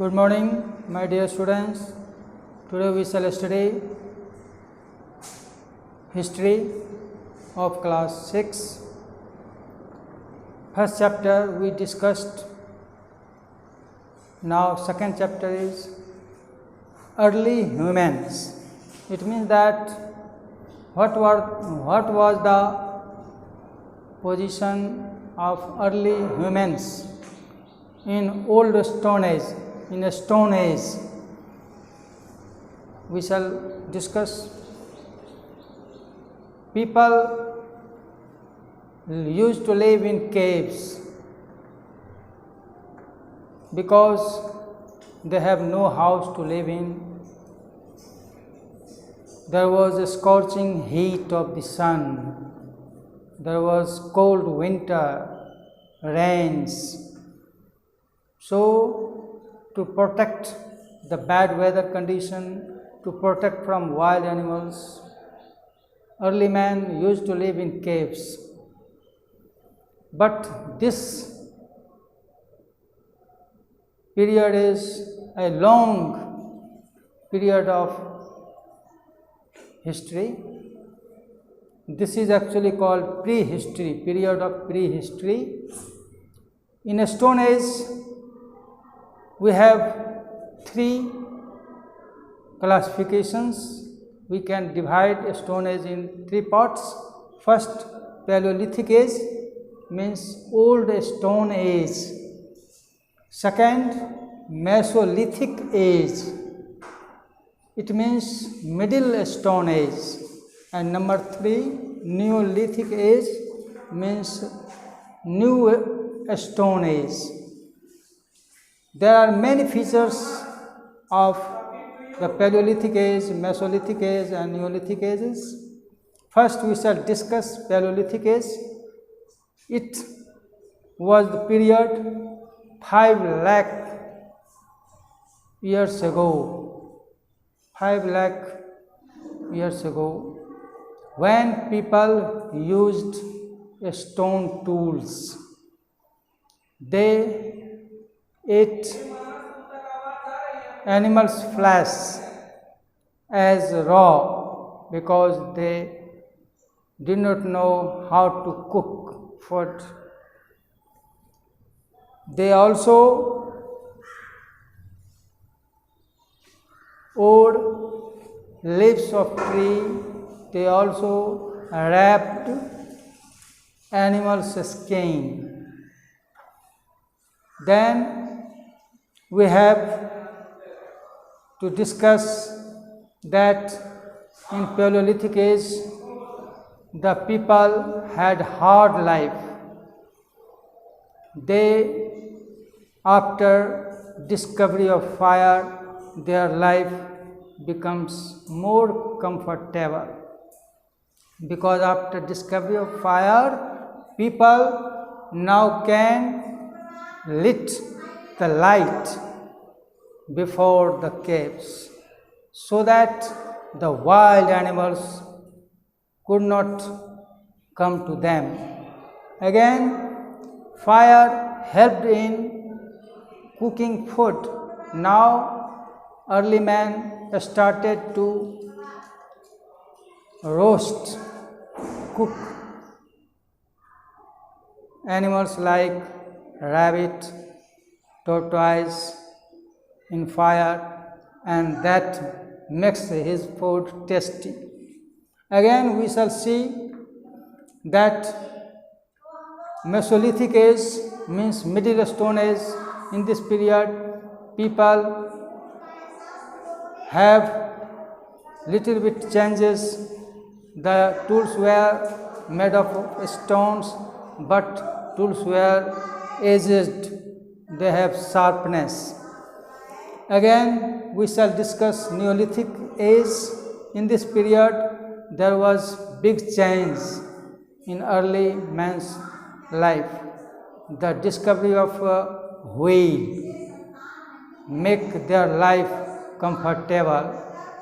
Good morning, my dear students. Today we shall study history of class 6. First chapter we discussed. Now second chapter is early humans. It means that what was the position of early humans in old Stone Age, in a Stone Age. We shall discuss. People used to live in caves because they have no house to live in. There was a scorching heat of the sun. There was cold winter, rains. So, to protect the bad weather condition, to protect from wild animals, early man used to live in caves. But this period is a long period of history. This is actually called prehistory, period of prehistory. In a Stone Age, we have three classifications. We can divide a Stone Age in three parts. First, Paleolithic Age means old Stone Age. Second, Mesolithic Age. It means middle Stone Age. And number three, Neolithic Age means new Stone Age. There are many features of the Paleolithic Age, Mesolithic Age and Neolithic Ages. First, we shall discuss Paleolithic Age. It was the period 5 lakh years ago. 5 lakh years ago, when people used stone tools. They ate animals' flesh as raw because they did not know how to cook food. They also ate leaves of tree. They also wrapped animals' skin. Then we have to discuss that in Paleolithic Age, the people had hard life. They, after discovery of fire, their life becomes more comfortable. Because after discovery of fire, people now can lit the light before the caves, so that the wild animals could not come to them. Again, fire helped in cooking food. Now, early man started to roast, cook animals like rabbit, tortoise in fire, and that makes his food tasty. Again, we shall see that Mesolithic Age means Middle Stone Age. In this period, people have little bit changes. The tools were made of stones, but tools were aged. They have sharpness. Again, we shall discuss Neolithic Age. In this period, there was big change in early man's life. The discovery of wheel make their life comfortable.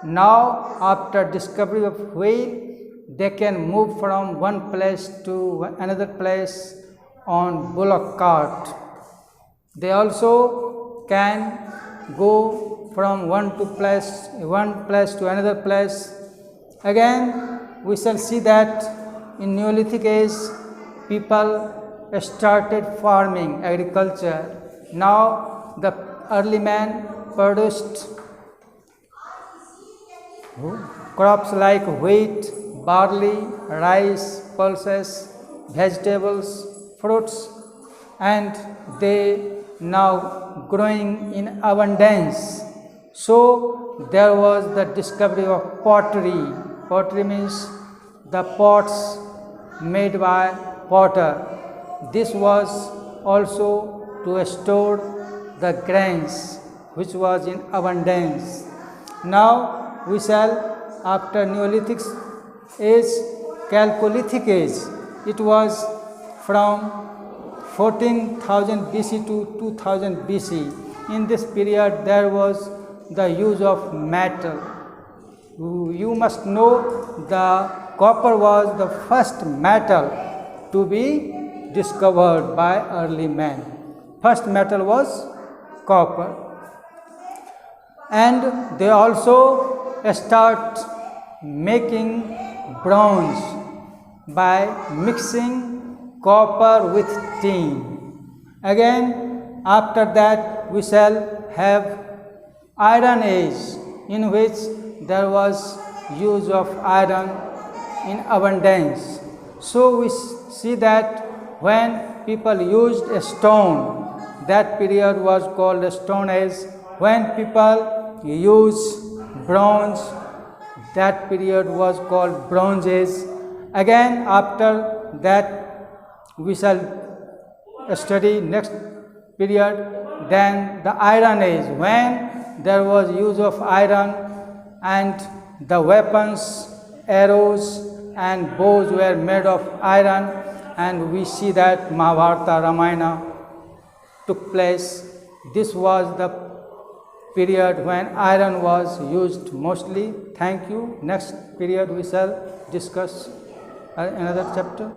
Now, after discovery of wheel, they can move from one place to another place on bullock cart. They also can go from one place to another place. Again, we shall see that in Neolithic age, people started farming, agriculture. Now, the early man produced crops like wheat, barley, rice, pulses, vegetables, fruits, and they now growing in abundance. So there was the discovery of pottery. Pottery means the pots made by potter. This was also to store the grains which was in abundance. Now we shall, after Neolithic age, Chalcolithic age. It was from 14,000 BC to 2000 BC. In this period, there was the use of metal. You must know the copper was the first metal to be discovered by early man. First metal was copper. And they also start making bronze by mixing copper with tin. Again, after that we shall have Iron Age, in which there was use of iron in abundance. So we see that when people used a stone, that period was called the Stone Age. When people used bronze, that period was called Bronze Age. Again, after that we shall study next period, then the Iron Age, when there was use of iron and the weapons, arrows and bows were made of iron, and we see that Mahabharata, Ramayana took place. This was the period when iron was used mostly. Thank you. Next period we shall discuss another chapter.